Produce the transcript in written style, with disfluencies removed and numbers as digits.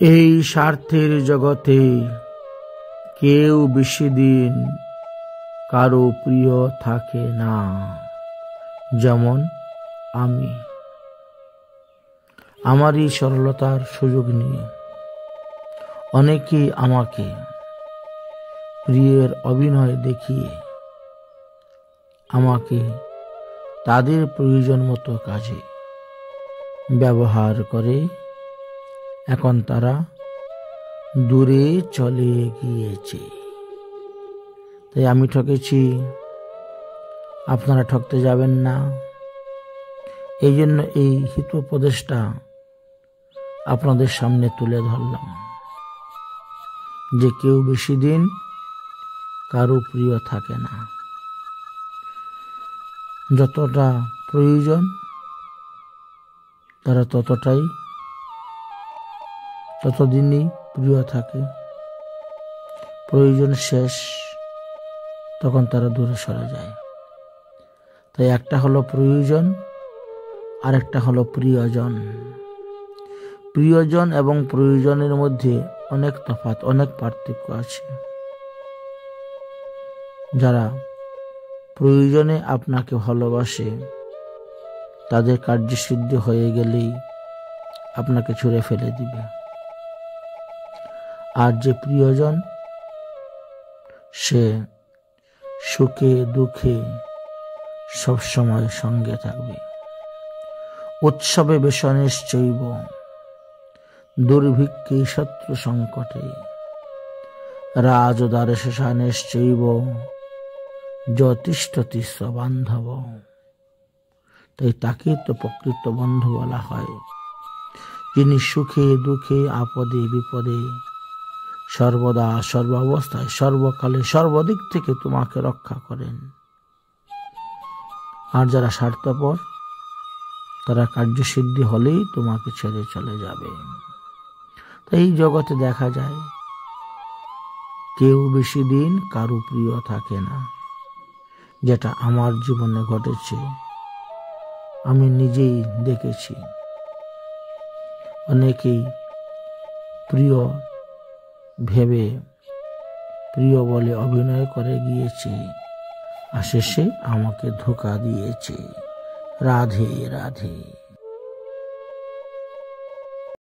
এই স্বার্থের জগতে কেউ বেশি দিন কারো প্রিয় থাকে না। যেমন আমি আমারই সরলতার সুযোগ নিয়ে অনেকেই আমাকে প্রিয়ের অভিনয় দেখিয়ে আমাকে তাদের প্রয়োজন মতো কাজে ব্যবহার করে এখন তারা দূরে চলে গিয়েছে। তাই আমি ঠকেছি, আপনারা ঠকতে যাবেন না। এই জন্য এই হিতোপদেশটা আপনাদের সামনে তুলে ধরলাম যে কেউ বেশি দিন কারো প্রিয় থাকে না। যতটা প্রয়োজন তারা ততদিনই প্রিয় থাকে। প্রয়োজন শেষ, তখন তারা দূরে সরে যায়। তাই একটা হলো প্রয়োজন, আর একটা হলো প্রিয়জন। প্রিয়জন এবং প্রয়োজনের মধ্যে অনেক তফাৎ, অনেক পার্থক্য আছে। যারা প্রয়োজনে আপনাকে ভালোবাসে তাদের কার্যসিদ্ধি হয়ে গেলেই আপনাকে ছুঁড়ে ফেলে দিবে। আর যে প্রিয়জন, সে সুখে দুঃখে সবসময় সঙ্গে থাকবে। উৎসবে বেশনিশ্চৈব দুর্ভিক্ষে শত্রু সংকটে রাজদারে শেষানিশ্চৈব যতিষ্ঠতি বান্ধব। তাই তাকে তো প্রকৃত বন্ধু বলা হয়, যিনি সুখে দুঃখে আপদে বিপদে সর্বদা সর্বাবস্থায় সর্বকালে সর্বদিক থেকে তোমাকে রক্ষা করেন। আর যারা স্বার্থপর তারা কার্যসিদ্ধি হলেই তোমাকে ছেড়ে চলে যাবে। তাই এই জগতে দেখা যায় কেউ বেশি দিন কারো প্রিয় থাকে না। যেটা আমার জীবনে ঘটেছে, আমি নিজেই দেখেছি। অনেকেই প্রিয় ভেবে প্রিয় বলে অভিনয় করে গিয়েছে, আর শেষে আমাকে ধোঁকা দিয়েছে। রাধে রাধে।